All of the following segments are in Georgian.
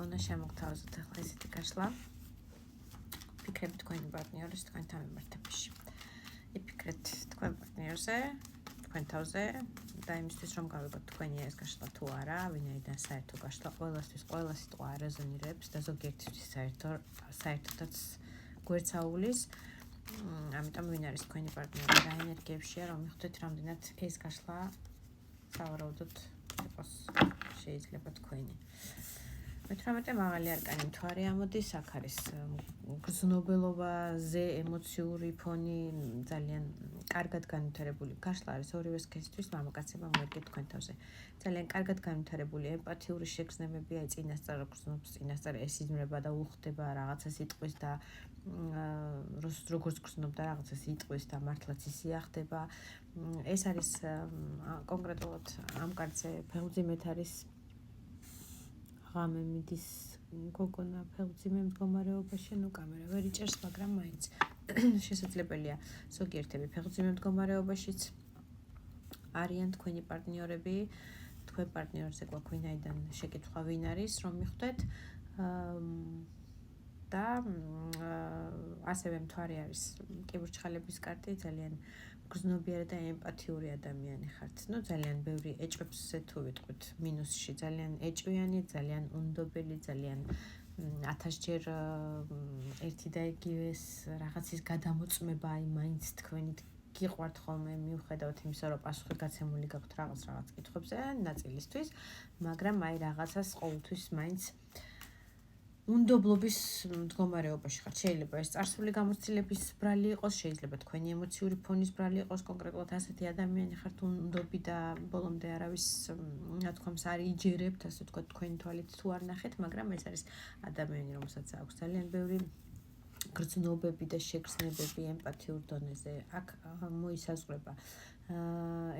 უნდა შემოგთავაზოთ ახლა ესეთი გაშლა. ფიქრებით თქვენი პარტნიორის თქვენთან მიმართებაში. იფიქრეთ თქვენ პარტნიორზე, თქვენ თავზე და იმისთვის რომ გავიგოთ თქვენი ეს გაშლა თუ არა, ვინაიდან საერთო გაშლა ყველასთვის ყველა სიტყვა არეზონირებს და ზოგიერთისთვის საერთოდაც გვერდსაულის. ამიტომ ვინ არის თქვენი პარტნიორი რა ენერგიებშია, რომ მიხვდეთ რამდენად ეს გაშლა სავარაუდოდ იყოს შეიძლება თქვენი. მე-18 მაღალი არკანი მთვარე ამოდის, აქ არის გრძნობელობაზე ემოციური ფონი, ძალიან კარგად განვითარებული გაშლა არის ორივე სქესისთვის, მამაკაცებმა მოერგეთ თქვენ თავზე. ძალიან კარგად განვითარებული ემპათიური შეგრძნებები, აი წინასწარ გრძნობს, წინასწარ ესიზმრება და უხდება რაღაცა სიტყვის და როგორც გრძნობდა რაღაცა სიტყვის და მართლაც ისია ხდება. ეს არის კონკრეტულად ამ კარტზე ფეხმძიმეთ არის ღამე მიდის გოგონა ფეხმძიმე მდგომარეობაში, კამერა ვერ იჭერს, მაგრამ მაინც შესაძლებელია ზოგიერთები ფეხმძიმე მდგომარეობაშიც არიან თქვენი პარტნიორები, თქვენ პარტნიორზე გვაქვს ვინაიდან შეკითხვა ვინ არის, რომ მიხვდეთ და ასევე მთვარე არის კიბურჩხალების კარტი, ძალიან გრძნობიერი და ემპათიური ადამიანი ხართ. ძალიან ბევრი ეჭვებზე თუ ვიტყვით მინუსში, ძალიან ეჭვიანი, ძალიან უნდობელი, ძალიან 1000ჯერ ერთი და იგივეს რაღაცის გადამოწმება, აი მაინც თქვენით გიყვართ ხოლმე მიუხედავად იმისა, რომ პასუხი გაცემული გაქვთ რაღაც კითხვებზე ნაწილისთვის, მაგრამ აი რაღაცას ყოველთვის მაინც უნდობლობის მდგომარეობაში ხართ. შეიძლება ეს წარსული გამოცდილების ბრალი იყოს, შეიძლება თქვენი ემოციური ფონის ბრალი იყოს, კონკრეტულად ასეთი ადამიანი ხართ უნდობი და ბოლომდე არავის ნათქვამს არ იჯერებთ, ასე ვთქვათ, თქვენი თვალით თუ არ ნახეთ, მაგრამ ეს არის ადამიანი, რომელსაც აქვს ძალიან ბევრი გრძნობები და შეგრძნებები ემპათიურ დონეზე. აქ მოისაზღვრება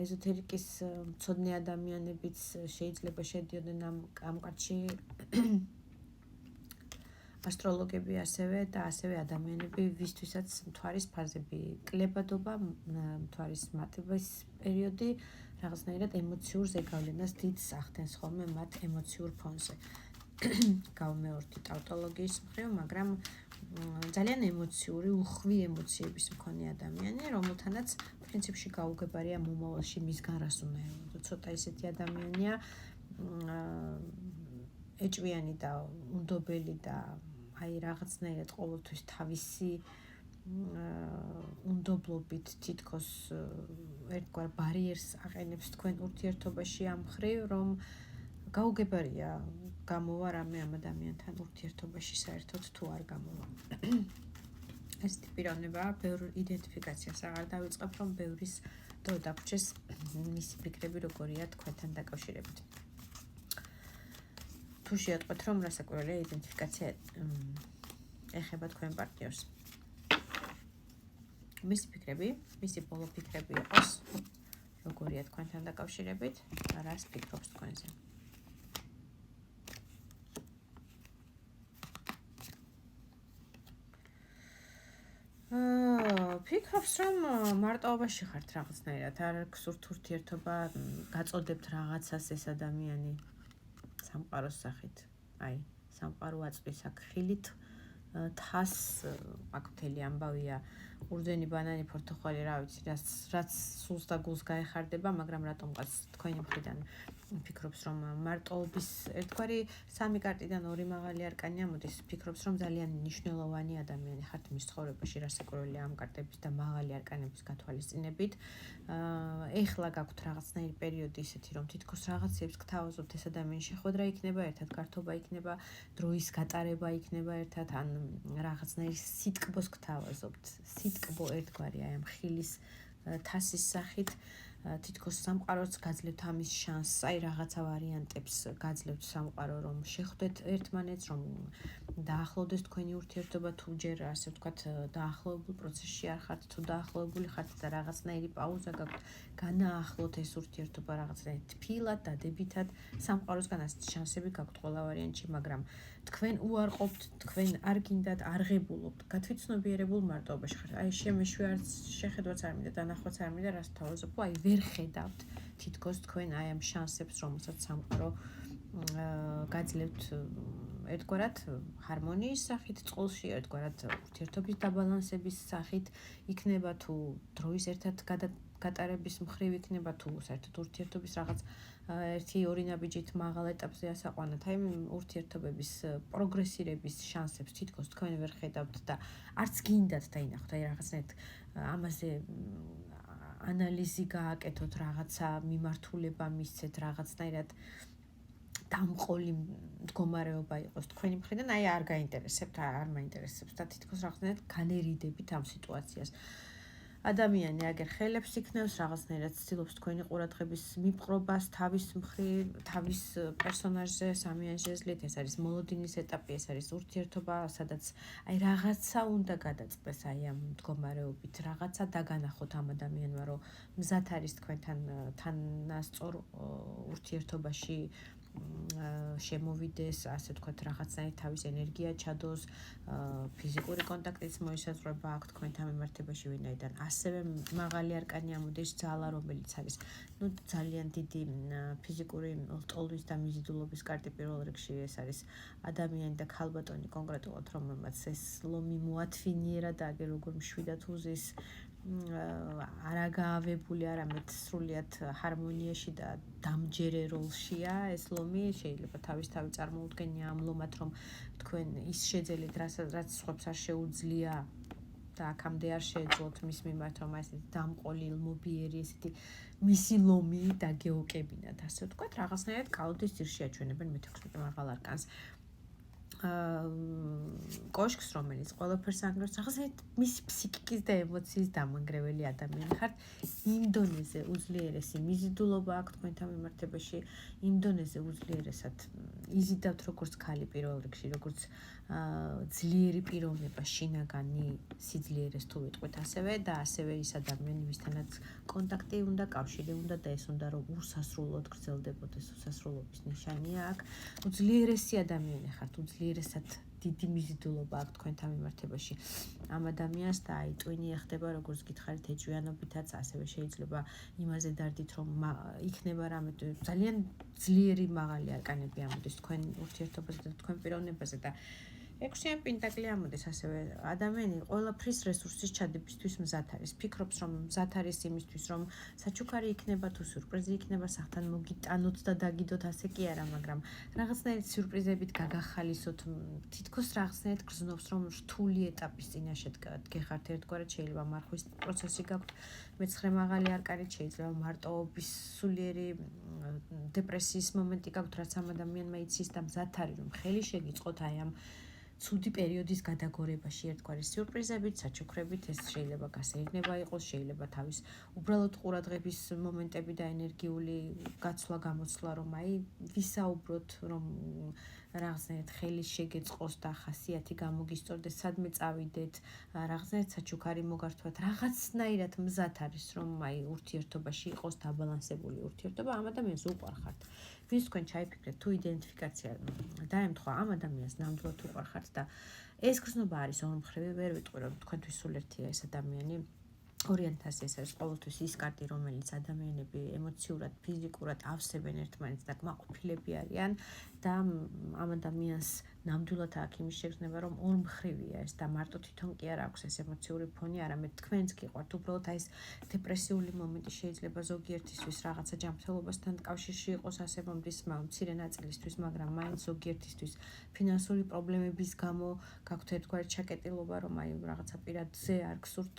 ეზოთერიკის მცოდნე ადამიანებიც შეიძლება შედიოდნენ ამ კარტში. ასტროლოგები ასევე და ასევე ადამიანები, ვისთვისაც მთვარის ფაზები კლებადობა, მთვარის მატების პერიოდი რაღაცნაირად ემოციურ ზეგავლენას დიდს ახდენს ხოლმე მათ ემოციურ ფონზე. გავმეორდი ტავტოლოგიის მხრივ, მაგრამ ძალიან ემოციური, უხვი ემოციების მქონე ადამიანი, რომელთანაც პრინციპში გაუგებარია მომავალში მისგან რას უნდა ელოდო. ცოტა ისეთი ადამიანია, ეჭვიანი და უნდობელი და აი რაღაცნაირად ყოველთვის თავისი უნდობლობით თითქოს ერთგვარ ბარიერს აყენებს თქვენ ურთიერთობაში ამ მხრივ, რომ გაუგებარია გამოვა რამე ამ ადამიანთან ურთიერთობაში საერთოდ თუ არ გამოვა. ეს ტიპიროვნება ბევრ იდენტიფიკაციას აღარ დავიწყებ, რომ ბევრის დრო დაგვრჩეს მისი ფიქრები როგორია თქვენთან დაკავშირებით. თუ შეატყვეთ, რომ რასაკვირველია იდენტიფიკაცია ეხება თქვენ პარტნიორს. მისი ფიქრები, მისი ბოლო ფიქრები იყოს, როგორია თქვენთან დაკავშირებით, რას ფიქრობს თქვენზე. ფიქრობს, რომ მარტოობაში ხართ რაღაცნაირად, არ გსურთ ურთიერთობა, გაწოდებთ რაღაცას ეს ადამიანი სამყაროს სახით. აი, სამყარო აწვის აქ ხილით, თას აქ მთელი ამბავია, ურდენი ბანანი ფორთოხალი, რა ვიცი, რაც სულს და გულს გაეხარდება, მაგრამ რატომღაც თქვენი მხრიდან ფიქრობს, რომ მარტოობის ერთგვარი სამი კარტიდან ორი მაღალი არკანი ამოდის, ფიქრობს, რომ ძალიან მნიშვნელოვანი ადამიანი ხართ მის ცხოვრებაში, რასაკვირველია ამ კარტების და მაღალი არკანების გათვალისწინებით. ეხლა გაქვთ რაღაცნაირი პერიოდი ისეთი, რომ თითქოს რაღაცებს გთავაზობთ, ეს ადამიანი შეხვედრა იქნება, ერთად გართობა იქნება, დროის გატარება იქნება ერთად, ან რაღაცნაირი სიტკბოს გთავაზობთ. სიტკბო ერთგვარი აი ამ ხილის თასის სახით თითქოს სამყაროც გაძლევთ ამის შანსს, აი რაღაცა ვარიანტებს გაძლევთ სამყარო, რომ შეხვდეთ ერთმანეთს, რომ დაახლოვდეს თქვენი ურთიერთობა, თუ ჯერ ასე ვთქვათ, დაახლოებულ პროცესში არ ხართ, თუ დაახლოებული ხართ და რაღაცნაირი პაუზა გაქვთ, განაახლოთ ეს ურთიერთობა რაღაცნაირად თბილად, დადებითად, სამყაროსგან ასეთი შანსები გაქვთ ყველა ვარიანტში, მაგრამ თქვენ უარყოფთ, თქვენ არ გინდათ, არ ღებულობთ, გათვითცნობიერებულ მარტოობაში ხართ. აი შემეშვე არც შეხედვაც არ მინდა, დანახვაც არ მინდა, რას თავაზობ, აი ვერ ხედავთ თითქოს თქვენ აი ამ შანსებს, რომელსაც სამყარო გაძლევთ ერთგვარად ჰარმონიის სახით წყულში, ერთგვარად ურთიერთობის დაბალანსების სახით იქნება თუ დროის ერთად გატარების მხრივ იქნება თუ საერთოდ ურთიერთობის რაღაც ერთი ორი ნაბიჯით მაღალ ეტაპზე ასაყვანოთ. აი ურთიერთობების პროგრესირების შანსებს თითქოს თქვენ ვერ ხედავთ და არც გინდათ დაინახოთ. აი რაღაცნაირად ამაზე ანალიზი გააკეთოთ, რაღაცა მიმართულება მისცეთ, რაღაცნაირად დამყოლი მდგომარეობა იყოს თქვენი მხრიდან, აი არ გაინტერესებთ, არ მაინტერესებს და თითქოს რაღაცნაირად განერიდებით ამ სიტუაციას. ადამიანი აგერ ხელებს იქნევს, რაღაცნაირად ცდილობს თქვენი ყურადღების მიპყრობას თავის მხრივ, თავის პერსონაჟზე, სამიანზე ძლით, ეს არის მოლოდინის ეტაპი, ეს არის ურთიერთობა, სადაც აი რაღაცა უნდა გადაწყდეს აი ამ მდგომარეობით, რაღაცა დაგანახოთ ამ ადამიანმა, რომ მზად არის თქვენთან თანასწორ ურთიერთობაში შემოვიდეს, ასე ვთქვათ, რაღაცნაირად თავის ენერგია ჩადოს, ფიზიკური კონტაქტიც მოისაზღვრება აქ თქვენთან მიმართებაში, ვინაიდან ასევე მაღალი არკანი ამოდის ძალა, რომელიც არის, ძალიან დიდი ფიზიკური ლტოლვის და მიზიდულობის კარტი პირველ რიგში, ეს არის ადამიანი და ქალბატონი კონკრეტულად, რომელმაც ეს ლომი მოათვინიერა და აგერ როგორ მშვიდად უზის, არაგაავებული, არამედ სრულიად ჰარმონიაში და დამჯერე როლშია ეს ლომი, შეიძლება თავისთავად წარმოუდგენია ამ ლომად, რომ თქვენ ის შეძელით, რაც სხვებს არ შეუძლია და აქამდე არ შეეძლოთ მის მიმართ, რომ ესეთი დამყოლი, ილმობიერი, ესეთი მისი ლომი დაგეოკებინათ, ასე ვთქვათ, რაღაცნაირად კალოდის ძირში აჩვენებენ მე-16 მაღალ არკანს. კოშკს, რომელიც ყველაფერს ანგრევს, რაღაცნაირად მისი ფსიქიკის და ემოციის დამანგრეველი ადამიანი ხართ, იმ დონეზე უძლიერესი მიზიდულობა აქვს თქვენთან მიმართებაში, იმ დონეზე უძლიერესად იზიდავთ როგორც ქალი პირველ რიგში, როგორც ძლიერი პიროვნება, შინაგანი სიძლიერეს თუ ვიტყვით ასევე და ასევე ის ადამიანი, ვისთანაც კონტაქტი უნდა, კავშირი უნდა და ეს უნდა რომ უსასრულოდ გრძელდებოდეს, უსასრულობის ნიშანია აქ. უძლიერესი ადამიანი ხართ, უძლიერესად დიდი მიზიდულობა აქვს თქვენთან მიმართებაში ამ ადამიანს და აი ტვინი ეხდება, როგორც გითხარით, ეჭვიანობითაც, ასევე შეიძლება იმაზე დარდით, რომ იქნება რამე ძალიან ძლიერი მაღალი არკანები ამოდის თქვენ ურთიერთობაზე და თქვენ პიროვნებაზე და 6-იან პენტაკლი ამოდის ასევე ადამიანი ყველაფრის რესურსის ჩადებისთვის მზად არის. ფიქრობს, რომ მზად არის იმისთვის, რომ საჩუქარი იქნება თუ სიურპრიზი იქნება, სახთან მოგიტანოთ და დაგიდოთ, ასე კი არა, მაგრამ რაღაცნაირად სიურპრიზებით გაგახალისოთ, თითქოს რაღაცნაირად გრძნობს, რომ რთული ეტაპის წინაშე გეხართ ერთგვარად, შეიძლება მარხვის პროცესი გაქვთ, მე-9 მაღალი არკანით, შეიძლება მარტოობის სულიერი დეპრესიის მომენტი გაქვთ, რაც ამ ადამიანმა იცის და მზად არის, რომ ხელი შეგიწყოთ აი ამ ცუდი პერიოდის გადაგორებაში ერთგვარი სიურპრიზებით, საჩუქრებით, ეს შეიძლება გასეირნება იყოს, შეიძლება თავის უბრალოდ ყურადღების მომენტები და ენერგიული გაცვლა გამოცვლა, რომ აი ვისაუბროთ, რომ რაღაცნაირად ხელი შეგეწყოს და ხასიათი გამოგისწორდეს, სადმე წავიდეთ, რაღაცნაირად საჩუქარი მოგართვათ, რაღაცნაირად მზად არის, რომ აი ურთიერთობაში იყოს დაბალანსებული ურთიერთობა, ამ ადამიანს უყვარხართ. ვინც თქვენ ჩაიფიქრეთ, თუ იდენტიფიკაცია დაემთხვა ამ ადამიანს ნამდვილად უყვარხართ და ეს გრძნობა არის ორმხრივი, ვერ ვიტყვი, რომ თქვენთვის სულ ერთია ეს ადამიანი. ორიენტაცია ეს არის ყოველთვის ის კარტი, რომელიც ადამიანები ემოციურად, ფიზიკურად ავსებენ ერთმანეთს და კმაყოფილები არიან და ამ ადამიანს ნამდვილად აქვს იმის შეგრძნება, რომ ორმხრივია ეს და მარტო თვითონ კი არ აქვს ეს ემოციური ფონი, არამედ თქვენც გიყვართ. უბრალოდ აი ეს დეპრესიული მომენტი შეიძლება ზოგიერთისთვის რაღაცა ჯანმრთელობასთან კავშირში იყოს, ასე მომდის მცირე ნაწილისთვის, მაგრამ მაინც ზოგიერთისთვის ფინანსური პრობლემების გამო გაქვთ ერთგვარი ჩაკეტილობა, რომ აი რაღაცა პირადზე არ გსურთ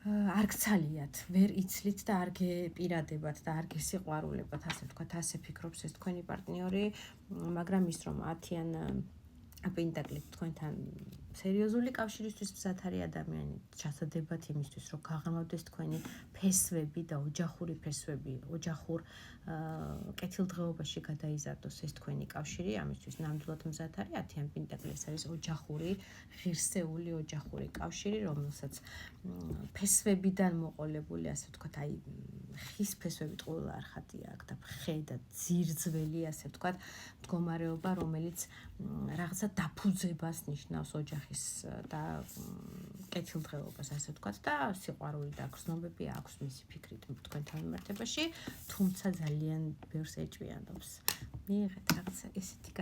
არ გცალიათ, ვერ იცლით და არ გეპირადებათ და არ გესიყვარულებათ, ასე ვთქვათ, ასე ფიქრობს ეს თქვენი პარტნიორი, მაგრამ ის რომ 10-იან პენტაკლით თქვენთან სერიოზული კავშირისთვის მზად არის ადამიანი, ჩასადებად იმისთვის, რომ გაღრმავდეს თქვენი ფესვები და ოჯახური ფესვები, ოჯახურ კეთილდღეობაში გადაიზარდოს ეს თქვენი კავშირი, ამისთვის ნამდვილად მზად არის 10-იან პენტაკლი, ეს არის ოჯახური, ღირსეული ოჯახური კავშირი, რომელსაც ფესვებიდან მოყოლებული, ასე ვთქვათ, აი ხის ფესვებით ყველა არხატია აქ და ხე და ძირძველი, ასე ვთქვათ, მდგომარეობა, რომელიც რაღაცა დაფუძებას ნიშნავს ოჯახის და კეთილდღეობას, ასე ვთქვათ, და სიყვარული და გრძნობები აქვს მისი ფიქრით თქვენთან მიმართებაში, თუმცა ძალიან ბევრს ეჭვიანობს. მიიღეთ რაღაცა ესეთი